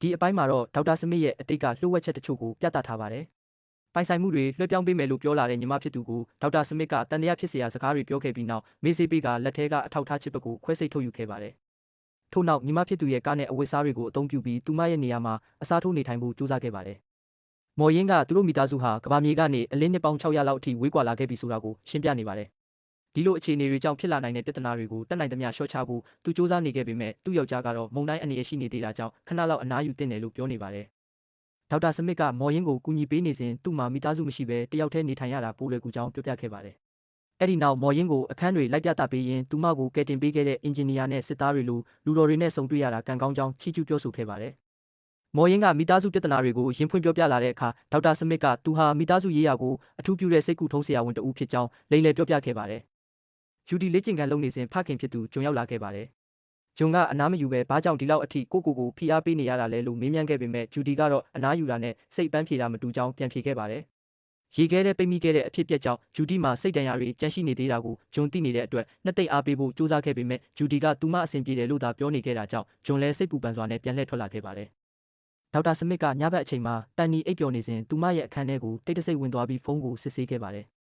ဒီအပိုင်းမှာတော့ဒေါက်တာစမစ်ရဲ့အတိတ်ကလှုပ်ဝက်ချက်တချို့ကိုပြသထားပါတယ်။ပိုင်ဆိုင်မှုတွေလွှဲပြောင်းပေးမယ်လို့ပြောလာတဲ့ညီမဖြစ်သူကိုဒေါက်တာစမစ်ကတန်တရားဖြစ်စရာစကားတွေပြောခဲ့ပြီးနောက်မေးစေးပေးကလက်ထဲကအထောက်ထားချစ်ပကိုခွဲစိတ်ထုတ်ယူခဲ့ပါတယ်။ထို့နောက်ညီမဖြစ်သူရဲ့ကားနဲ့အဝတ်စားတွေကိုအသုံးပြုပြီးသူမရဲ့နေရာမှာအစားထိုးနေထိုင်ဖို့ကြိုးစားခဲ့ပါတယ်။မော်ရင်ကသူတို့မိသားစုဟာကဘာမြေကနေအလင်းနှစ်ပေါင်း600လောက်အထိဝေးကွာလာခဲ့ပြီဆိုတာကိုရှင်းပြနေပါတယ်။ဒီလိုအခြေအနေတွေကြောင့်ဖြစ်လာနိုင်တဲ့ပြဿနာတွေကိုတက်နိုင်သမျှလျှော့ချဖို့သူစ조사နေခဲ့ပေမဲ့သူ့ယောက်ျားကတော့မုံတိုင်းအနေရရှိနေသေးတာကြောင့်ခဏလောက်အနားယူသင့်တယ်လို့ပြောနေပါတယ်။ဒေါက်တာစမစ်ကမော်ရင်ကိုကူညီပေးနေစဉ်သူ့မှာမိသားစုမရှိဘဲတယောက်တည်းနေထိုင်ရတာပိုလွယ်ကူကြောင်းပြောပြခဲ့ပါတယ်။အဲ့ဒီနောက်မော်ရင်ကိုအခန်းတွေလိုက်ပြသပေးရင်သူမကိုကယ်တင်ပေးခဲ့တဲ့အင်ဂျင်နီယာနဲ့စစ်သားတွေလိုလူတော်တွေနဲ့ဆုံတွေ့ရတာကံကောင်းကြောင်းချီးကျူးပြောဆိုခဲ့ပါတယ်။မော်ရင်ကမိသားစုပြဿနာတွေကိုရင်ဖွင့်ပြောပြလာတဲ့အခါဒေါက်တာစမစ်ကသူဟာမိသားစုရေးရာကိုအထူးပြုတဲ့စိတ်ကူထုံးဆရာဝန်တဦးဖြစ်ကြောင်းလိမ့်လည်ပြောပြခဲ့ပါတယ်။ဂျူဒီလေ့ကျင့်ခန်းလုပ်နေစဉ်ဖခင်ဖြစ်သူဂျွန်ရောက်လာခဲ့ပါတယ်။ဂျွန်ကအနားမယူပဲဘာကြောင့်ဒီလောက်အထိကိုဖိအားပေးနေရတာလဲလို့မေးမြန်းခဲ့ပေမဲ့ဂျူဒီကတော့အနားယူတာနဲ့စိတ်ပန်းဖြေတာမတူကြောင်းပြန်ဖြေခဲ့ပါတယ်။ရေခဲတဲ့ပိတ်မိခဲ့တဲ့အဖြစ်ပြက်ကြောင့်ဂျူဒီမှာစိတ်ဒဏ်ရာတွေကြန့်ရှိနေသေးတာကိုဂျွန်သိနေတဲ့အတွက်နှစ်သိမ့်အားပေးဖို့ကြိုးစားခဲ့ပေမဲ့ဂျူဒီကသူမအဆင်ပြေတယ်လို့သာပြောနေခဲ့တာကြောင့်ဂျွန်လည်းစိတ်ပူပန်စွာနဲ့ပြန်လှည့်ထွက်လာခဲ့ပါတယ်။ဒေါက်တာစမစ်ကညဘက်အချိန်မှာတန်နီအိပ်ပျော်နေစဉ်သူမရဲ့အခန်းထဲကိုတိတ်တဆိတ်ဝင်သွားပြီးဖုန်းကိုစစ်ဆေးခဲ့ပါတယ်။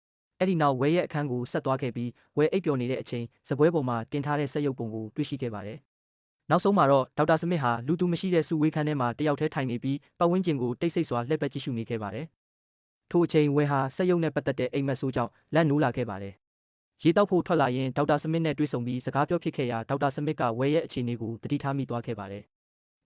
အဲ့ဒီနောက်ဝဲရဲ့အခန်းကိုဆက်သွားခဲ့ပြီးဝဲအိပ်ပျော်နေတဲ့အချိန်စပွဲပေါ်မှာတင်ထားတဲ့စက်ရုပ်ပုံကိုတွေ့ရှိခဲ့ပါတယ်။နောက်ဆုံးမှာတော့ဒေါက်တာစမစ်ဟာလူသူမရှိတဲ့စုဝေးခန်းထဲမှာတယောက်တည်းထိုင်နေပြီးပတ်ဝန်းကျင်ကိုတိတ်ဆိတ်စွာလှည့်ပတ်ကြည့်ရှုနေခဲ့ပါတယ်။ထိုအချိန်ဝဲဟာစက်ရုပ်နဲ့ပတ်သက်တဲ့အိမ်မက်ဆိုးကြောင့်လက်နိုးလာခဲ့ပါတယ်။ရေတောက်ဖို့ထွက်လာရင်ဒေါက်တာစမစ်နဲ့တွေ့ဆုံပြီးစကားပြောဖြစ်ခဲ့ရာဒေါက်တာစမစ်ကဝဲရဲ့အခြေအနေကိုသတိထားမိသွားခဲ့ပါတယ်။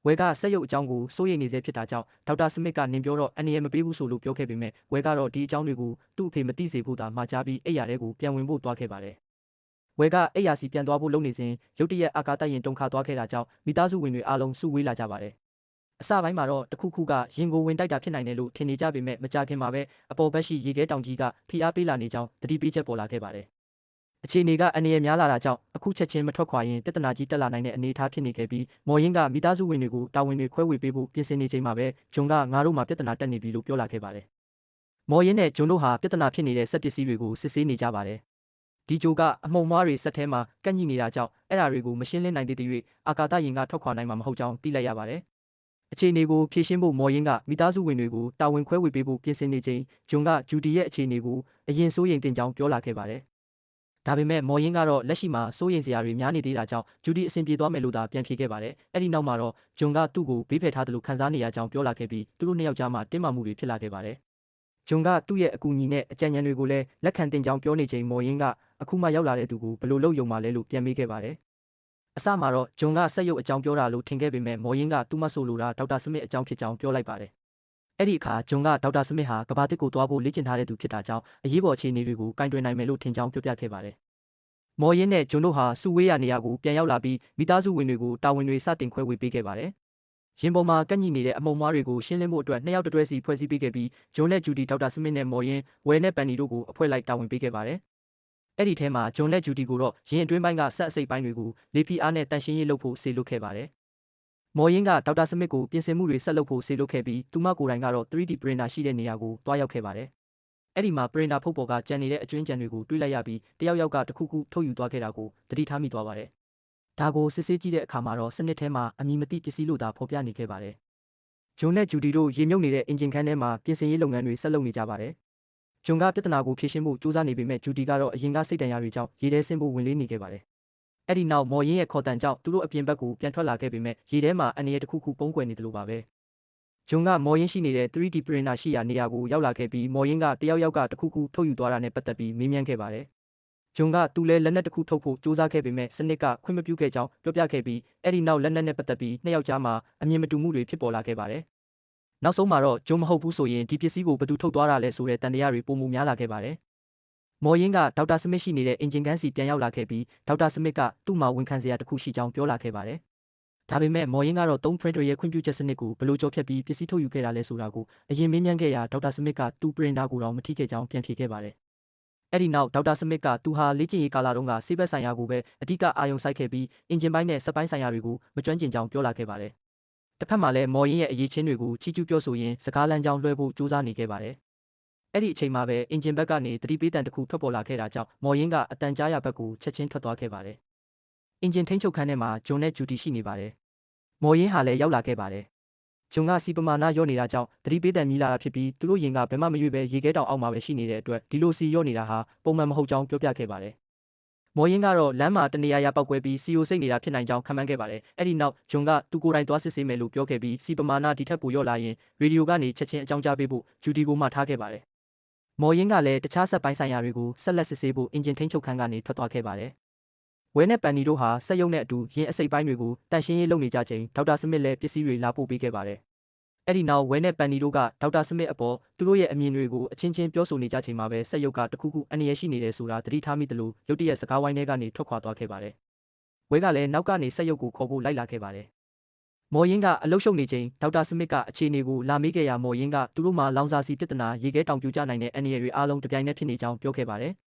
ဝဲကစက်ရုပ်အကြောင်းကိုစိုးရိမ်နေစေဖြစ်တာကြောင့်ဒေါက်တာစမစ်ကနင်ပြောတော့အန်ရမပေးဘူးဆိုလို့ပြောခဲ့ပေမဲ့ဝဲကတော့ဒီအကြောင်းတွေကိုသူ့အဖေမသိစေဖို့သာမှာကြားပြီးအိယာထဲကိုပြန်ဝင်ဖို့သွားခဲ့ပါတယ်။ဝဲကအိယာစီပြန်သွားဖို့လုပ်နေစဉ်ရုတ်တရက်အာကာတိုက်ရင်တုန်ခါသွားခဲ့တာကြောင့်မိသားစုဝင်တွေအားလုံးစုဝေးလာကြပါတယ်။အစပိုင်းမှာတော့တခုခုကရင်ကိုဝင်တိုက်တာဖြစ်နိုင်တယ်လို့ထင်နေကြပေမဲ့မကြာခင်မှာပဲအပေါ်ဘက်ရှိရေခဲတောင်ကြီးကဖိအားပေးလာနေကြောင်းသတိပေးချက်ပေါ်လာခဲ့ပါတယ်။အခြေအနေကအန္တရာယ်များလာတာကြောင့်အခုချက်ချင်းမထွက်ခွာရင်ပြဿနာကြီးတက်လာနိုင်တဲ့အနေအထားဖြစ်နေခဲ့ပြီးမော်ရင်ကမိသားစုဝင်တွေကိုတာဝန်တွေခွဲဝေပေးဖို့ပြင်ဆင်နေချိန်မှာပဲဂျွန်ကငါတို့မှာပြဿနာတက်နေပြီလို့ပြောလာခဲ့ပါတယ်။မော်ရင်နဲ့ဂျွန်တို့ဟာပြဿနာဖြစ်နေတဲ့စက်ပစ္စည်းတွေကိုစစ်ဆေးနေကြပါတယ်။ဒီဂျိုကအမှုံမွားတွေစက်ထဲမှာကန့်ညိနေတာကြောင့်အဲ့ဒါတွေကိုမရှင်းလင်းနိုင်သေးတဲ့၍အာကာသယာဉ်ကထွက်ခွာနိုင်မှာမဟုတ်ကြောင်းသိလိုက်ရပါတယ်။အခြေအနေကိုဖြေရှင်းဖို့မော်ရင်ကမိသားစုဝင်တွေကိုတာဝန်ခွဲဝေပေးဖို့ပြင်ဆင်နေချိန်ဂျွန်ကဂျူဒီရဲ့အခြေအနေကိုအရင်စိုးရိမ်တင်ကြောင်းပြောလာခဲ့ပါတယ်။ဒါပေမဲ့မော်ရင်ကတော့လက်ရှိမှာစိုးရိမ်စရာတွေများနေသေးတာကြောင့်ဂျူဒီအဆင်ပြေသွားမယ်လို့သာပြန်ဖြေခဲ့ပါတယ်။အဲ့ဒီနောက်မှာတော့ဂျွန်ကသူ့ကိုဘေးဖယ်ထားတယ်လို့ခံစားနေရကြောင်းပြောလာခဲ့ပြီးသူတို့နှစ်ယောက်ကြားမှာတင်းမာမှုတွေဖြစ်လာခဲ့ပါတယ်။ဂျွန်ကသူ့ရဲ့အကူအညီနဲ့အကြံဉာဏ်တွေကိုလည်းလက်ခံတင်ကြောင်းပြောနေချိန်မော်ရင်ကအခုမှရောက်လာတဲ့သူကိုဘယ်လိုလုပ်ယုံမှလဲလို့ပြန်မေးခဲ့ပါတယ်။အစမှာတော့ဂျွန်ကဆက်ရုပ်အကြောင်းပြောတာလို့ထင်ခဲ့ပေမဲ့မော်ရင်ကသူ့မဆိုလိုတာဒေါက်တာစမစ်အကြောင်းဖြစ်ကြောင်းပြောလိုက်ပါတယ်။အဲ့ဒီအခါဂျွန်ကဒေါက်တာစမစ်ဟာကဘာတစ်ကိုသွားဖို့လေ့ကျင့်ထားတဲ့သူဖြစ်တာကြောင့်အရေးပေါ်အခြေအနေတွေကိုကင်တွယ်နိုင်မယ်လို့ထင်ကြောင်းပြောပြခဲ့ပါတယ်။မော်ရင်နဲ့ဂျွန်တို့ဟာစုဝေးရနေရာကိုပြန်ရောက်လာပြီးမိသားစုဝင်တွေကိုတာဝန်တွေစတင်ခွဲဝေပေးခဲ့ပါတယ်။ရင်ပေါ်မှာကန့်ညိနေတဲ့အမုံမွားတွေကိုရှင်းလင်းဖို့အတွက်နှစ်ယောက်တွဲစီဖွဲ့စည်းပေးခဲ့ပြီးဂျွန်နဲ့ဂျူဒီဒေါက်တာစမစ်နဲ့မော်ရင်ဝဲနဲ့ပန်နီတို့ကိုအဖွဲ့လိုက်တာဝန်ပေးခဲ့ပါတယ်။အဲ့ဒီထဲမှာဂျွန်နဲ့ဂျူဒီကိုတော့ရင်အတွင်းပိုင်းကဆက်အစိပ်ပိုင်းတွေကိုလေဖီအားနဲ့တန်ရှင်းရေးလုပ်ဖို့စေလွှတ်ခဲ့ပါတယ်။မော်ရင်ကဒေါက်တာစမစ်ကိုပြင်ဆင်မှုတွေဆက်လုပ်ဖို့စေလွှတ်ခဲ့ပြီးသူမကိုယ်တိုင်ကတော့ 3D printer ရှိတဲ့နေရာကိုတွားရောက်ခဲ့ပါတယ်။အဲ့ဒီမှာ printer ဖုတ်ပေါ်ကကျန်နေတဲ့အကျွင်းကြံတွေကိုတွေးလိုက်ရပြီးတယောက်ယောက်ကတစ်ခုခုထုတ်ယူသွားခဲ့တာကိုသတိထားမိသွားပါတယ်။ဒါကိုစစ်ဆေးကြည့်တဲ့အခါမှာတော့စနစ်ထဲမှာအမည်မသိပစ္စည်းလို့သာဖော်ပြနေခဲ့ပါတယ်။ဂျွန်နဲ့ဂျူဒီတို့ရေမြုပ်နေတဲ့အင်ဂျင်ခန်းထဲမှာပြင်ဆင်ရေးလုပ်ငန်းတွေဆက်လုပ်နေကြပါတယ်။ဂျွန်ကပြဿနာကိုဖြေရှင်းဖို့ကြိုးစားနေပေမဲ့ဂျူဒီကတော့အရင်ကစိတ်ဒဏ်ရာတွေကြောင့်ရေထဲဆင်းဖို့ဝင်လေးနေခဲ့ပါတယ်။အဲ့ဒီနောက်မော်ရင်ရဲ့ခေါ်တန်ကြောင့်သူတို့အပြင်ဘက်ကိုပြန်ထွက်လာခဲ့ပေမဲ့ရေထဲမှာအန်ရတစ်ခုခုပုံကွယ်နေတယ်လို့ပါပဲ။ဂျွန်ကမော်ရင်ရှိနေတဲ့ 3D printer ရှိရာနေရာကိုရောက်လာခဲ့ပြီးမော်ရင်ကတယောက်ယောက်ကတစ်ခုခုထုတ်ယူသွားတာနဲ့ပတ်သက်ပြီးမေးမြန်းခဲ့ပါတယ်။ဂျွန်ကသူ့လဲလက်နက်တစ်ခုထုတ်ဖို့ကြိုးစားခဲ့ပေမဲ့စနစ်ကခွင့်မပြုခဲ့ကြောင်းပြောပြခဲ့ပြီးအဲ့ဒီနောက်လက်နက်နဲ့ပတ်သက်ပြီးနှစ်ယောက်ကြားမှာအမြင်မတူမှုတွေဖြစ်ပေါ်လာခဲ့ပါတယ်။နောက်ဆုံးမှာတော့ဂျွန်မဟုတ်ဘူးဆိုရင်ဒီပစ္စည်းကိုဘယ်သူထုတ်သွားတာလဲဆိုတဲ့တန်တရားတွေပုံမှုများလာခဲ့ပါတယ်။မော်ရင်ကဒေါက်တာစမစ်ရှိနေတဲ့အင်ဂျင်ခန်းစီပြန်ရောက်လာခဲ့ပြီးဒေါက်တာစမစ်ကသူ့မှာဝန်ခံစရာတစ်ခုရှိကြောင်းပြောလာခဲ့ပါတယ်။ဒါပေမဲ့မော်ရင်ကတော့3 printer ရဲ့ခွင့်ပြုချက်စနစ်ကိုဘယ်လိုကြော်ဖြတ်ပြီးပစ္စည်းထုတ်ယူခဲ့တာလဲဆိုတာကိုအရင်မေးမြန်းခဲ့ရာဒေါက်တာစမစ်ကသူ့ printer ကိုတော့မထိခဲ့ကြောင်းပြန်ဖြေခဲ့ပါတယ်။အဲ့ဒီနောက်ဒေါက်တာစမစ်ကသူဟာလေ့ကျင့်ရေးကာလတုန်းကဆေးဘက်ဆိုင်ရာကိုပဲအဓိကအာရုံစိုက်ခဲ့ပြီးအင်ဂျင်ပိုင်းနဲ့စက်ပိုင်းဆိုင်ရာတွေကိုမကျွမ်းကျင်ကြောင်းပြောလာခဲ့ပါတယ်။တစ်ဖက်မှာလည်းမော်ရင်ရဲ့အရေးချင်းတွေကိုချီးကျူးပြောဆိုရင်းစကားလမ်းကြောင်းလွှဲဖို့ကြိုးစားနေခဲ့ပါတယ်။အဲ့ဒီအချိန်မှာပဲအင်ဂျင်ဘက်ကနေသတိပေးတံတစ်ခုထွက်ပေါ်လာခဲ့တာကြောင့်မော်ရင်ကအတန်ကြားရဘက်ကိုချက်ချင်းထွက်သွားခဲ့ပါတယ်။အင်ဂျင်ထိန်းချုပ်ခန်းထဲမှာဂျွန်နဲ့ဂျူဒီရှိနေပါတယ်။မော်ရင်ဟာလည်းရောက်လာခဲ့ပါတယ် ဂျွန်ကစီပမာဏရော့နေတာကြောင့်သတိပေးတံမြည်လာတာဖြစ်ပြီးသူတို့ရင်ကဘယ်မှမရွေ့ပဲရေခဲတောင်အောက်မှာပဲရှိနေတဲ့အတွက်ဒီလိုစီရော့နေတာဟာပုံမှန်မဟုတ်ကြောင်းပြောပြခဲ့ပါတယ်။မော်ရင်ကတော့လမ်းမှာတနေရာရာပောက်ကွဲပြီးစီယိုစိတ်နေတာဖြစ်နိုင်ကြောင်းခန့်မှန်းခဲ့ပါတယ်။အဲ့ဒီနောက်ဂျွန်ကသူကိုယ်တိုင်သွားစစ်ဆေးမယ်လို့ပြောခဲ့ပြီးစီပမာဏဒီထက်ပိုရော့လာရင်ရေဒီယိုကနေချက်ချင်းအကြောင်းကြားပေးဖို့ဂျူဒီကိုမှထားခဲ့ပါတယ်။မော်ရင်ကလည်းတခြားဆက်ပိုင်းဆိုင်ရာတွေကိုဆက်လက်စစ်ဆေးဖို့အင်ဂျင်ထိန်းချုပ်ခန်းကနေထွက်သွားခဲ့ပါတယ်။ဝဲနဲ့ပန်နီတို့ဟာစက်ရုံနဲ့အတူရင်းအစိပ်ပိုင်းတွေကိုတန်ရှင်းရေးလုပ်နေကြချိန်ဒေါက်တာစမစ်လည်းပစ္စည်းတွေလာပို့ပေးခဲ့ပါတယ်။အဲ့ဒီနောက်ဝဲနဲ့ပန်နီတို့ကဒေါက်တာစမစ်အပေါ်သူတို့ရဲ့အမြင်တွေကိုအချင်းချင်းပြောဆိုနေကြချိန်မှာပဲစက်ရုပ်ကတခုခုအန္တရာယ်ရှိနေတယ်ဆိုတာသတိထားမိတယ်လို့ရုတ်တရက်စကားဝိုင်းထဲကနေထွက်ခွာသွားခဲ့ပါတယ်။ဝဲကလည်းနောက်ကနေစက်ရုပ်ကိုခေါ်ဖို့လိုက်လာခဲ့ပါတယ်။မော်ရင်ကအလုရှုပ်နေချိန်ဒေါက်တာစမစ်ကအခြေအနေကိုလာမေးခဲ့ရာမော်ရင်ကသူတို့မှလောင်စာစီပြဿနာရေခဲတောင်ပြိုကျနိုင်တဲ့အန္တရာယ်တွေအားလုံးတပြိုင်နက်ဖြစ်နေကြောင်းပြောခဲ့ပါတယ်။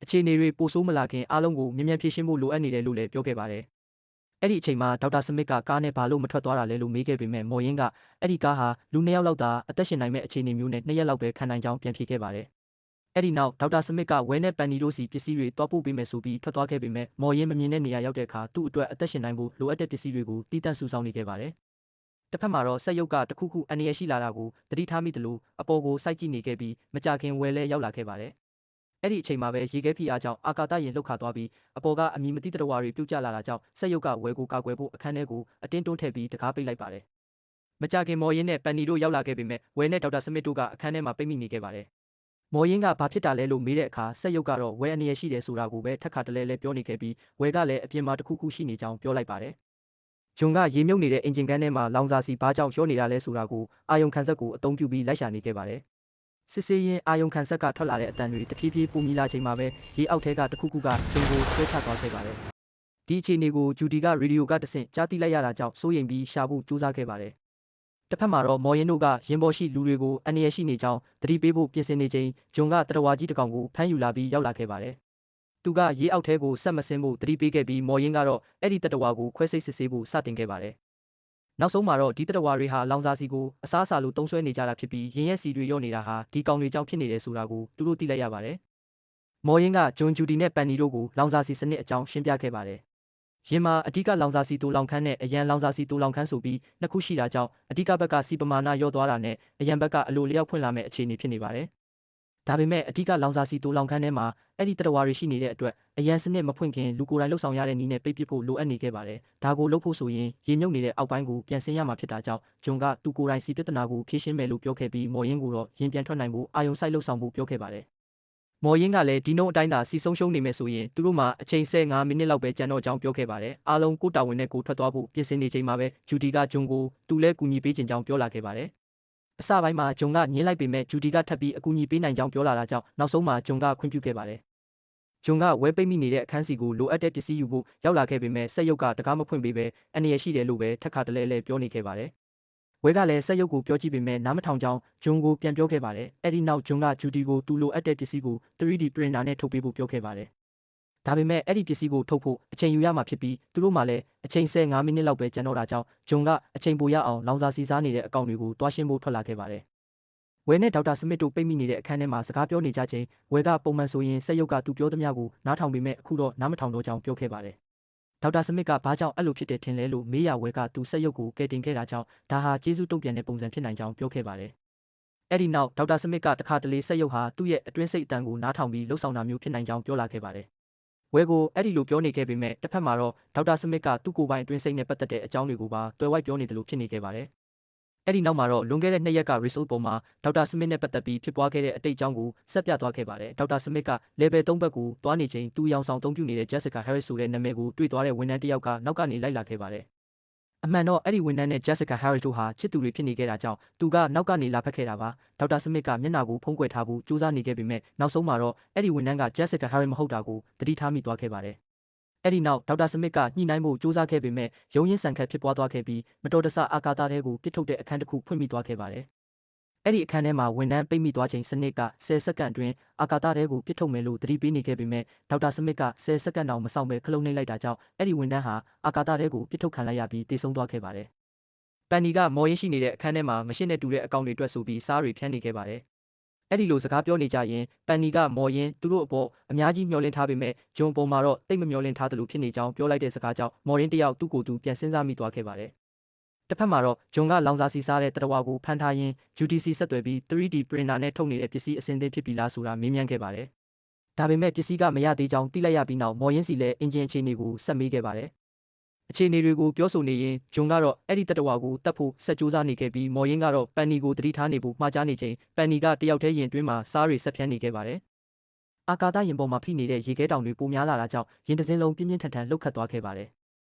အခြေအနေတွေပိုဆိုးမလာခင်အားလုံးကိုမြန်မြန်ဖြေရှင်းဖို့လိုအပ်နေတယ်လို့လည်းပြောခဲ့ပါတယ်။အဲ့ဒီအချိန်မှာဒေါက်တာစမစ်ကကားနဲ့ဘာလို့မထွက်သွားတာလဲလို့မေးခဲ့ပေမဲ့မော်ရင်ကအဲ့ဒီကားဟာလူ2ယောက်လောက်သာအသက်ရှင်နိုင်မဲ့အခြေအနေမျိုးနဲ့2ရက်လောက်ပဲခံနိုင်ကြောင်းပြန်ဖြေခဲ့ပါတယ်။အဲ့ဒီနောက်ဒေါက်တာစမစ်ကဝဲနဲ့ပန်နီတို့စီပစ္စည်းတွေတွားပို့ပေးမယ်ဆိုပြီးထွက်သွားခဲ့ပေမဲ့မော်ရင်မမြင်တဲ့နေရာရောက်တဲ့အခါသူ့အတွက်အသက်ရှင်နိုင်ဖို့လိုအပ်တဲ့ပစ္စည်းတွေကိုတီးတန့်စုဆောင်းနေခဲ့ပါတယ်။တစ်ဖက်မှာတော့စက်ရုပ်ကတခုခုအန္တရာယ်ရှိလာတာကိုသတိထားမိတယ်လို့အပေါ်ကိုစိုက်ကြည့်နေခဲ့ပြီးမကြခင်ဝဲလဲရောက်လာခဲ့ပါတယ်။အဲ့ဒီအချိန်မှာပဲရေခဲဖိအားကြောင့်အာကာသယာဉ်လှုပ်ခါသွားပြီးအပေါ်ကအမည်မသိတရဝါတွေပြုတ်ကျလာတာကြောင့်စက်ရုပ်ကဝဲကိုကာကွယ်ဖို့အခန်းထဲကိုအတင်းတွန်းထည့်ပြီးတကားပိတ်လိုက်ပါတယ်။မကြခင်မော်ရင်နဲ့ပန်နီတို့ရောက်လာခဲ့ပေမဲ့ဝဲနဲ့ဒေါက်တာစမစ်တို့ကအခန်းထဲမှာပိတ်မိနေခဲ့ပါတယ်။မော်ရင်ကဘာဖြစ်တာလဲလို့မေးတဲ့အခါစက်ရုပ်ကတော့ဝဲအနေရရှိတယ်ဆိုတာကိုပဲထပ်ခါတလဲလဲပြောနေခဲ့ပြီးဝဲကလည်းအပြင်မှာတခုခုရှိနေကြောင်းပြောလိုက်ပါတယ်။ဂျွန်ကရေမြုပ်နေတဲ့အင်ဂျင်ကန်ထဲမှာလောင်စာစီဘာကြောင့်ရောနေတာလဲဆိုတာကိုအာယုံခံစက်ကိုအသုံးပြုပြီးလိုက်ရှာနေခဲ့ပါတယ်။စစ်စေးရင်အာယုံခံဆက်ကထွက်လာတဲ့အတန်တွေတဖြည်းဖြည်းပုံမြလာချိန်မှာပဲရေအောက်ထဲကတခုခုကဂျုံကိုဆွဲချသွားခဲ့ပါတယ်။ဒီအခြေအနေကိုဂျူဒီကရေဒီယိုကတဆင့်ကြားသိလိုက်ရတာကြောင့်စိုးရိမ်ပြီးရှာဖို့ကြိုးစားခဲ့ပါတယ်။တစ်ဖက်မှာတော့မော်ရင်တို့ကရင်ပေါ်ရှိလူတွေကိုအန္တရာယ်ရှိနေကြောင်းသတိပေးဖို့ပြင်ဆင်နေချိန်ဂျွန်ကတရဝါကြီးတစ်ကောင်ကိုဖမ်းယူလာပြီးရောက်လာခဲ့ပါတယ်။သူကရေအောက်ထဲကိုဆက်မဆင်းဖို့သတိပေးခဲ့ပြီးမော်ရင်ကတော့အဲ့ဒီတရဝါကိုခွဲစိတ်စစ်ဆေးဖို့စတင်ခဲ့ပါတယ်။နောက်ဆုံးမှာတော့ဒီတရဝါတွေဟာလောင်စာစီကိုအစားအစာလိုသုံးစွဲနေကြတာဖြစ်ပြီးရင်ရက်စီတွေရော့နေတာဟာဒီကောင်တွေကြောင့်ဖြစ်နေတယ်ဆိုတာကိုသူတို့သိလိုက်ရပါတယ်။မော်ရင်ကဂျွန်ဂျူဒီနဲ့ပန်နီတို့ကိုလောင်စာစီစနစ်အကြောင်းရှင်းပြခဲ့ပါတယ်။ယင်မှာအဓိကလောင်စာစီတူလောင်ခန်းနဲ့အရန်လောင်စာစီတူလောင်ခန်းဆိုပြီးနှစ်ခုရှိတာကြောင့်အဓိကဘက်ကစီပမာဏရော့သွားတာနဲ့အရန်ဘက်ကအလိုလျောက်ဖွင့်လာမဲ့အခြေအနေဖြစ်နေပါတယ်။ဒါပေမဲ့အဓိကလောင်စာစီတူလောင်ခန်းထဲမှာအဲ့ဒီတရဝါတွေရှိနေတဲ့အတွက်အရန်စနစ်မဖွင့်ခင်လူကိုယ်တိုင်လှုပ်ဆောင်ရတဲ့နည်းနဲ့ပိတ်ပစ်ဖို့လိုအပ်နေခဲ့ပါတယ်။ဒါကိုလုပ်ဖို့ဆိုရင်ရေမြုပ်နေတဲ့အောက်ပိုင်းကိုပြန်ဆင်းရမှာဖြစ်တာကြောင့်ဂျွန်ကသူကိုယ်တိုင်စီပြဿနာကိုဖြေရှင်းမယ်လို့ပြောခဲ့ပြီးမော်ရင်ကိုတော့ရင်ပြန်ထွက်နိုင်ဖို့အာယုံစိုက်လှုပ်ဆောင်ဖို့ပြောခဲ့ပါတယ်။မော်ရင်ကလည်းဒီနှုန်းအတိုင်းသာစီဆုံးရှုံးနေမယ်ဆိုရင်သူတို့မှအချိန်15မိနစ်လောက်ပဲကြံတော့ကြောင်းပြောခဲ့ပါတယ်။အားလုံးကိုတာဝန်နဲ့ကိုထွက်သွားဖို့ပြင်ဆင်နေချိန်မှာပဲဂျူဒီကဂျွန်ကိုသူလဲကူညီပေးခြင်းကြောင်းပြောလာခဲ့ပါတယ်။အစပိုင်းမှာဂျွန်ကညှင်းလိုက်ပေမဲ့ဂျူဒီကထပ်ပြီးအကူအညီပေးနိုင်ကြောင်းပြောလာတာကြောင့်နောက်ဆုံးမှာဂျွန်ကခွင့်ပြုခဲ့ပါတယ်။ဂျွန်ကဝဲပိတ်မိနေတဲ့အခန်းစီကိုလိုအပ်တဲ့ပစ္စည်းယူဖို့ရောက်လာခဲ့ပေမဲ့စက်ရုပ်ကတကားမဖွင့်ပေးပဲအန္တရာယ်ရှိတယ်လို့ပဲထပ်ခါတလဲလဲပြောနေခဲ့ပါတယ်။ဝဲကလည်းစက်ရုပ်ကိုပြောကြည့်ပေမဲ့နားမထောင်ကြောင်းဂျွန်ကိုပြန်ပြောခဲ့ပါတယ်။အဲ့ဒီနောက်ဂျွန်ကဂျူဒီကိုသူလိုအပ်တဲ့ပစ္စည်းကို 3D printer နဲ့ထုတ်ပေးဖို့ပြောခဲ့ပါတယ်။ဒါပေမဲ့အဲ့ဒီပစ္စည်းကိုထုတ်ဖို့အချိန်ယူရမှာဖြစ်ပြီးသူတို့မှလည်းအချိန်15မိနစ်လောက်ပဲကျန်တော့တာကြောင့်ဂျွန်ကအချိန်ပိုရအောင်လောင်စာစီစားနေတဲ့အကောင့်တွေကိုတွားရှင်းဖို့ထွက်လာခဲ့ပါတယ်။ဝဲနဲ့ဒေါက်တာစမစ်တို့ပိတ်မိနေတဲ့အခန်းထဲမှာစကားပြောနေကြချိန်ဝဲကပုံမှန်ဆိုရင်စက်ရုပ်ကသူပြောသမျှကိုနားထောင်ပေမဲ့အခုတော့နားမထောင်တော့ကြောင်းပြောခဲ့ပါတယ်။ဒေါက်တာစမစ်ကဘာကြောင့်အဲ့လိုဖြစ်တယ်ထင်လဲလို့မေးရဝဲကသူစက်ရုပ်ကိုကယ်တင်ခဲ့တာကြောင့်ဒါဟာကျေးဇူးတုံ့ပြန်တဲ့ပုံစံဖြစ်နိုင်ကြောင်းပြောခဲ့ပါတယ်။အဲ့ဒီနောက်ဒေါက်တာစမစ်ကတခါတလေစက်ရုပ်ဟာသူ့ရဲ့အတွင်းစိတ်အတန်ကိုနားထောင်ပြီးလှုပ်ဆောင်တာမျိုးဖြစ်နိုင်ကြောင်းပြောလာခဲ့ပါတယ်။ဝဲကိုအဲ့ဒီလိုပြောနေခဲ့ပေမဲ့တစ်ဖက်မှာတော့ဒေါက်တာစမစ်ကသူ့ကိုယ်ပိုင်အတွင်းစိတ်နဲ့ပတ်သက်တဲ့အကြောင်းတွေကိုပါတွယ်ဝိုက်ပြောနေတယ်လို့ဖြစ်နေခဲ့ပါတယ်။အဲ့ဒီနောက်မှာတော့လွန်ခဲ့တဲ့2ရက်က result ပေါ်မှာဒေါက်တာစမစ်နဲ့ပတ်သက်ပြီးဖြစ်ပွားခဲ့တဲ့အတိတ်အကြောင်းကိုဆက်ပြသွားခဲ့ပါတယ်။ဒေါက်တာစမစ်က level 3ဘက်ကိုတွားနေချိန်သူရောင်ဆောင်အသုံးပြုနေတဲ့ Jessica Harris ဆိုတဲ့နာမည်ကိုတွေ့သွားတဲ့ဝန်ထမ်းတစ်ယောက်ကနောက်ကနေလိုက်လာခဲ့ပါတယ်။အမှန်တော့အဲ့ဒီဝန်ထမ်းနဲ့ Jessica Harris တို့ဟာချစ်သူတွေဖြစ်နေခဲ့တာကြောင့်သူကနောက်ကနေလာဖက်ခဲ့တာပါ။ဒေါက်တာစမစ်ကမျက်နှာကိုဖုံးကွယ်ထားဖို့ကြိုးစားနေခဲ့ပေမဲ့နောက်ဆုံးမှာတော့အဲ့ဒီဝန်ထမ်းက Jessica Harris မဟုတ်တာကိုသတိထားမိသွားခဲ့ပါတယ်။အဲ့ဒီနောက်ဒေါက်တာစမစ်ကညှိနှိုင်းဖို့ကြိုးစားခဲ့ပေမဲ့ရုံးရင်းဆန်ခတ်ဖြစ်ပွားသွားခဲ့ပြီးမတော်တဆအာကာသထဲကိုပစ်ထုတ်တဲ့အခန်းတစ်ခုဖွင့်မိသွားခဲ့ပါတယ်။အဲ့ဒီအခန်းထဲမှာဝန်ထမ်းပိတ်မိသွားချိန်စနစ်က10စက္ကန့်အတွင်းအာကာသထဲကိုပစ်ထုတ်မယ်လို့သတိပေးနေခဲ့ပေမဲ့ဒေါက်တာစမစ်က10စက္ကန့်တောင်မဆောင်ပဲခလုံးနှိမ့်လိုက်တာကြောင့်အဲ့ဒီဝန်ထမ်းဟာအာကာသထဲကိုပစ်ထုတ်ခံလိုက်ရပြီးတေဆုံးသွားခဲ့ပါတယ်။ပန်နီကမော်ရင်ရှိနေတဲ့အခန်းထဲမှာမရှင်းတဲ့တူတဲ့အကောင့်တွေအတွက်ဆိုပြီးစားတွေဖြန်းနေခဲ့ပါတယ်။အဲ့ဒီလိုစကားပြောနေကြရင်ပန်နီကမော်ရင်သူတို့အပေါ်အများကြီးမျှော်လင့်ထားပေမဲ့ဂျွန်ပေါ်မှာတော့တိတ်မမျှော်လင့်ထားသလိုဖြစ်နေကြောင်းပြောလိုက်တဲ့စကားကြောင့်မော်ရင်တယောက်သူ့ကိုယ်သူပြန်စဉ်းစားမိသွားခဲ့ပါတယ်။ တ တစ်ဖက်မှာတော့ဂျွန်ကလောင်စာစီစားတဲ့တရဝါကိုဖမ်းထားရင်း UTC ဆက်သွယ်ပြီး 3D printer နဲ့ထုတ်နေတဲ့ပစ္စည်းအစင်သင့်ဖြစ်ပြီလားဆိုတာမေးမြန်းခဲ့ပါတယ်။ဒါပေမဲ့ပစ္စည်းကမရသေးကြောင်းသိလိုက်ရပြီးနောက်မော်ရင်းစီလည်းအင်ဂျင်အခြေအနေကိုဆက်မေးခဲ့ပါတယ်။အခြေအနေတွေကိုပြောဆိုနေရင်ဂျွန်ကတော့အဲ့ဒီတရဝါကိုတတ်ဖို့ဆက်ကြိုးစားနေခဲ့ပြီးမော်ရင်းကတော့ပန်နီကိုတတိထားနေဖို့မှားကြားနေချိန်ပန်နီကတယောက်တည်းရင်တွင်းမှာစားတွေဆက်ဖြန်းနေခဲ့ပါတယ်။အာကာသရင်ပေါ်မှာဖိနေတဲ့ရေခဲတောင်တွေပိုများလာတာကြောင့်ရင်တစ်စင်းလုံးပြင်းပြင်းထန်ထန်လှုပ်ခတ်သွားခဲ့ပါတယ်။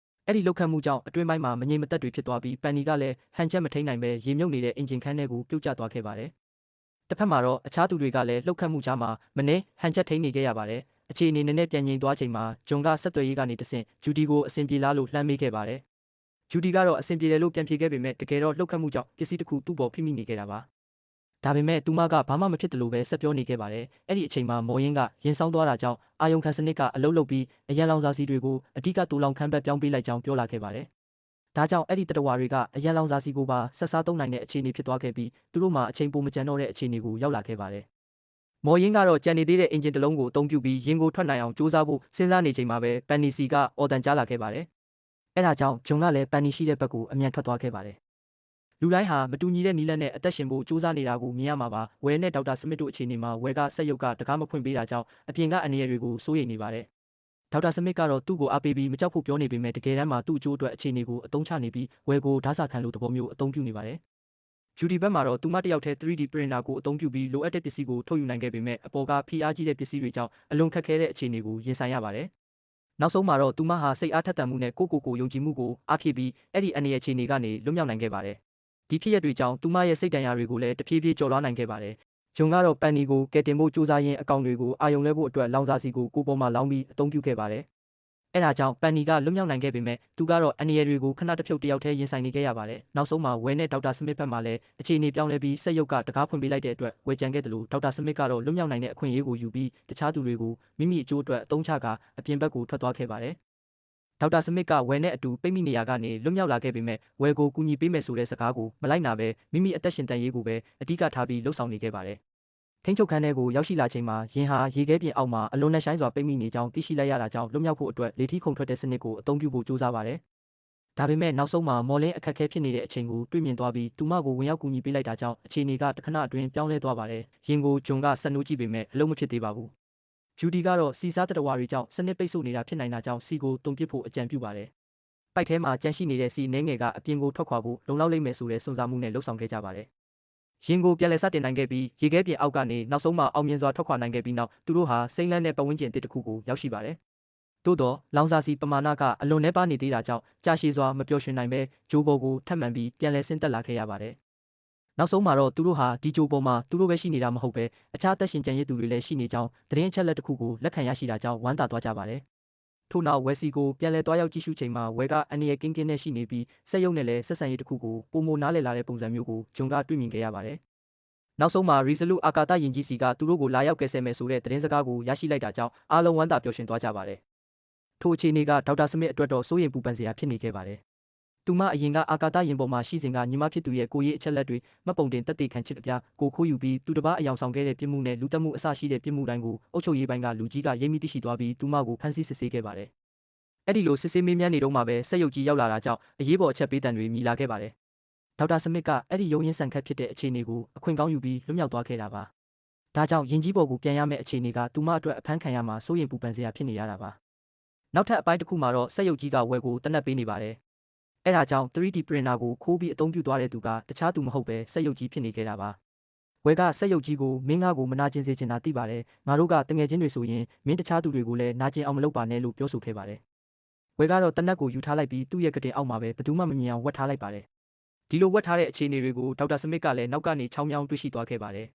အဲ့ဒီလှုပ်ခတ်မှုကြောင့်အတွင်းပိုင်းမှာမငြိမ်မသက်တွေဖြစ်သွားပြီးပန်နီကလည်းဟန်ချက်မထိန်နိုင်ပဲရေမြုပ်နေတဲ့အင်ဂျင်ခန်းထဲကိုပြုတ်ကျသွားခဲ့ပါတယ်။တစ်ဖက်မှာတော့အခြားသူတွေကလည်းလှုပ်ခတ်မှုကြားမှာမနှဲဟန်ချက်ထိန်နေခဲ့ရပါတယ်။အခြေအနေနဲ့ပြန်ငြိမ်သွားချိန်မှာဂျွန်ကဆက်သွယ်ရေးကနေတဆင့်ဂျူဒီကိုအဆင်ပြေလားလို့လှမ်းမေးခဲ့ပါတယ်။ဂျူဒီကတော့အဆင်ပြေတယ်လို့ပြန်ဖြေခဲ့ပေမဲ့တကယ်တော့လှုပ်ခတ်မှုကြောင့်ပစ္စည်းတစ်ခုသူ့ပေါ်ဖိမိနေခဲ့တာပါ။ဒါပေမဲ့သူမကဘာမှမဖြစ်တယ်လို့ပဲဆက်ပြောနေခဲ့ပါတယ်။အဲ့ဒီအချိန်မှာမော်ရင်းကရင်ဆောင်းသွားတာကြောင့်အာယုံခံစနစ်ကအလုတ်လုတ်ပြီးအရန်လောင်စာစီတွေကိုအဓိကတူလောင်ခန်းဘက်ပြောင်းပေးလိုက်ကြောင်းပြောလာခဲ့ပါတယ်။ဒါကြောင့်အဲ့ဒီတရဝါတွေကအရန်လောင်စာစီကိုပါဆက်စားသုံးနိုင်တဲ့အခြေအနေဖြစ်သွားခဲ့ပြီးသူတို့မှအချိန်ပိုမကျန်တော့တဲ့အခြေအနေကိုရောက်လာခဲ့ပါတယ်။မော်ရင်းကတော့ကြံနေသေးတဲ့အင်ဂျင်တစ်လုံးကိုအသုံးပြုပြီးရင်ကိုထွက်နိုင်အောင်စူးစမ်းဖို့စဉ်းစားနေချိန်မှာပဲပန်နီစီကအော်တန်ကြားလာခဲ့ပါတယ်။အဲ့ဒါကြောင့်ဂျွန်ကလည်းပန်နီရှိတဲ့ဘက်ကိုအမြန်ထွက်သွားခဲ့ပါတယ်။လူတိုင်းဟာမတူညီတဲ့နီးလန်းနဲ့အသက်ရှင်ဖို့စူးစမ်းနေတာကိုမြင်ရမှာပါဝဲနဲ့ဒေါက်တာစမစ်တို့အခြေအနေမှာဝဲကဆက်ရုပ်ကတကားမဖွင့်ပေးတာကြောင့်အပြင်ကအန်ရတွေကိုစိုးရိမ်နေပါတယ်ဒေါက်တာစမစ်ကတော့သူ့ကိုအားပေးပြီးမကြောက်ဖို့ပြောနေပေမဲ့တကယ်တမ်းမှာသူ့အကျိုးအတွက်အခြေအနေကိုအသုံးချနေပြီးဝဲကိုဓာတ်စာခံလို့သဘောမျိုးအသုံးပြုနေပါတယ်ဂျူဒီဘက်မှာတော့သူမတယောက်တည်း 3D printer ကိုအသုံးပြုပြီးလိုအပ်တဲ့ပစ္စည်းကိုထုတ်ယူနိုင်ခဲ့ပေမဲ့အပေါ်ကဖိအားကြီးတဲ့ပစ္စည်းတွေကြောင့်အလွန်ခက်ခဲတဲ့အခြေအနေကိုရင်ဆိုင်ရပါတယ်နောက်ဆုံးမှာတော့သူမဟာစိတ်အားထက်သန်မှုနဲ့ကိုယုံကြည်မှုကိုအားဖြည့်ပြီးအဲ့ဒီအနေအခြေအနေကနေလွတ်မြောက်နိုင်ခဲ့ပါတယ်ဒီဖြစ်ရပ်တွေကြောင့်သူမရဲ့စိတ်ဒဏ်ရာတွေကိုလည်းတဖြည်းဖြည်းကျော်လွှားနိုင်ခဲ့ပါတယ်ဂျွန်ကတော့ပန်နီကိုကယ်တင်ဖို့စူးစမ်းရင်းအကောင့်တွေကိုအာယုံလဲဖို့အတွက်လောင်စာစီကိုပေါ်မှာလောင်းပြီးအသုံးပြုခဲ့ပါတယ်အဲ့ဒါကြောင့်ပန်နီကလွတ်မြောက်နိုင်ခဲ့ပေမဲ့သူကတော့အန်ရယ်တွေကိုခဏတစ်ဖြုတ်တယောက်တည်းရင်ဆိုင်နေခဲ့ရပါတယ်နောက်ဆုံးမှာဝဲနဲ့ဒေါက်တာစမစ်ဘက်မှာလည်းအခြေအနေပြောင်းလဲပြီးစက်ရုပ်ကတကားဖွင့်ပေးလိုက်တဲ့အတွက်ဝဲကြံခဲ့တယ်လို့ဒေါက်တာစမစ်ကတော့လွတ်မြောက်နိုင်တဲ့အခွင့်အရေးကိုယူပြီးတခြားသူတွေကိုမိမိအကျိုးအတွက်အသုံးချကာအပြင်ဘက်ကိုထွက်သွားခဲ့ပါတယ်ဒေါက်တာစမစ်ကဝဲနဲ့အတူပိတ်မိနေရကနေလွတ်မြောက်လာခဲ့ပေမဲ့ဝဲကိုကူညီပေးမယ်ဆိုတဲ့စကားကိုမလိုက်နာပဲမိမိအသက်ရှင်တန်ရေးကိုပဲအဓိကထားပြီးလှုပ်ဆောင်နေခဲ့ပါတယ်ထိန်းချုပ်ခန်းထဲကိုရောက်ရှိလာချိန်မှာရင်ဟာရေခဲပြင်အောက်မှာအလွန်နဲ့ဆိုင်စွာပိတ်မိနေကြောင်းသိရှိလိုက်ရတာကြောင့်လွတ်မြောက်ဖို့အတွက်လေထီးခုန်ထွက်တဲ့စနစ်ကိုအသုံးပြုဖို့ကြိုးစားပါတယ်ဒါပေမဲ့နောက်ဆုံးမှာမော်လင်းအခက်အခဲဖြစ်နေတဲ့အချိန်ကိုတွေ့မြင်သွားပြီးသူမကိုဝင်ရောက်ကူညီပေးလိုက်တာကြောင့်အခြေအနေကတခဏအတွင်းပြောင်းလဲသွားပါတယ်ရင်ကိုဂျွန်ကဆက်နှိုးကြည့်ပေမဲ့အလုံးမဖြစ်သေးပါဘူးဂျူဒီကတော့စီစားတရဝါတွေကြောင့်စနစ်ပိတ်ဆို့နေတာဖြစ်နိုင်တာကြောင့်စီကိုတုံပစ်ဖို့အကြံပြုပါတယ်ပိုက်ထဲမှာကြန့်ရှိနေတဲ့စီနှဲငယ်ကအပြင်ကိုထွက်ခွာဖို့လုံလောက်လိမ့်မယ်ဆိုတဲ့စွန့်စားမှုနဲ့လှုပ်ဆောင်ခဲ့ကြပါတယ်ရင်ကိုပြန်လည်စတင်နိုင်ခဲ့ပြီးရေခဲပြင်အောက်ကနေနောက်ဆုံးမှအောင်မြင်စွာထွက်ခွာနိုင်ခဲ့ပြီးနောက်သူတို့ဟာစိမ့်လန်းတဲ့ပတ်ဝန်းကျင်တစ်ခုကိုရောက်ရှိပါတယ်သို့တော့လောင်စာစီပမာဏကအလွန်နှဲပါနေသေးတာကြောင့်ကြာရှည်စွာမပျော်ရွှင်နိုင်ပဲဂျိုးဘော်ကိုထပ်မံပြီးပြန်လည်ဆင်းသက်လာခဲ့ရပါတယ်နောက်ဆုံးမှာတော့သူတို့ဟာဒီဂျိုပေါ်မှာသူတို့ပဲရှိနေတာမဟုတ်ပဲအခြားသက်ရှင်ကျန်ရည်သူတွေလည်းရှိနေကြောင်းသတင်းအချက်လက်တစ်ခုကိုလက်ခံရရှိတာကြောင့်ဝမ်းသာသွားကြပါတယ်ထို့နောက်ဝဲစီကိုပြန်လည်သွားရောက်ကြည့်ရှုချိန်မှာဝဲကအန်နီရဲ့ကင်းကင်းနဲ့ရှိနေပြီးစက်ရုံနဲ့လည်းဆက်ဆံရေးတစ်ခုကိုပုံမနားလည်လာတဲ့ပုံစံမျိုးကိုဂျွန်ကတွေ့မြင်ခဲ့ရပါတယ်နောက်ဆုံးမှာ Resolute အာကာသယဉ်ကြီးစီကသူတို့ကိုလာရောက်ကယ်ဆယ်မယ်ဆိုတဲ့သတင်းစကားကိုရရှိလိုက်တာကြောင့်အားလုံးဝမ်းသာပျော်ရွှင်သွားကြပါတယ်ထိုအခြေအနေကဒေါက်တာစမစ်အတွက်တော့စိုးရိမ်ပူပန်စရာဖြစ်နေခဲ့ပါတယ်သူမအရင်ကအာကာသရင်ပေါ်မှာရှိစဉ်ကညီမဖြစ်သူရဲ့ကိုရေးအချက်လက်တွေမှတ်ပုံတင်တက်တည်ခံချစ်အပြကိုခိုးယူပြီးသူတစ်ပါးအယောင်ဆောင်ခဲ့တဲ့ပြစ်မှုနဲ့လူတက်မှုအစရှိတဲ့ပြစ်မှုတိုင်းကိုအုပ်ချုပ်ရေးပိုင်းကလူကြီးကရိပ်မိသိရှိသွားပြီးသူမကိုဖမ်းဆီးစစ်ဆေးခဲ့ပါတယ်။အဲ့ဒီလိုစစ်ဆေးမေးမြန်းနေတော့မှပဲစက်ရုပ်ကြီးရောက်လာတာကြောင့်အရေးပေါ်အချက်ပေးတံတွေမြည်လာခဲ့ပါတယ်။ဒေါက်တာစမစ်ကအဲ့ဒီရုံရင်းဆန်ခတ်ဖြစ်တဲ့အခြေအနေကိုအခွင့်ကောင်းယူပြီးလွတ်မြောက်သွားခဲ့တာပါ။ဒါကြောင့်ယင်ကြီးပေါ်ကိုပြန်ရမယ့်အခြေအနေကသူမအတွက်အဖမ်းခံရမှာစိုးရိမ်ပူပန်စရာဖြစ်နေရတာပါ။နောက်ထပ်အပိုင်းတစ်ခုမှာတော့စက်ရုပ်ကြီးကဝဲကိုတနက်ပေးနေပါတယ်။အဲ့ဒါကြောင့် 3D printer ကိုခိုးပြီးအသုံးပြုသွားတဲ့သူကတခြားသူမဟုတ်ပဲစက်ရုပ်ကြီးဖြစ်နေခဲ့တာပါဝဲကစက်ရုပ်ကြီးကိုမင်းငါကိုမနာကျင်စေချင်တာသိပါတယ်ငါတို့ကတငယ်ချင်းတွေဆိုရင်မင်းတခြားသူတွေကိုလည်းနာကျင်အောင်မလုပ်ပါနဲ့လို့ပြောဆိုခဲ့ပါတယ်ဝဲကတော့တနက်ကိုယူထားလိုက်ပြီးသူ့ရဲ့ကတင်အောက်မှာပဲဘယ်သူမှမမြင်အောင်ဝတ်ထားလိုက်ပါတယ်ဒီလိုဝတ်ထားတဲ့အခြေအနေတွေကိုဒေါက်တာစမစ်ကလည်းနောက်ကနေချောင်းမြောင်းတွေ့ရှိသွားခဲ့ပါတယ်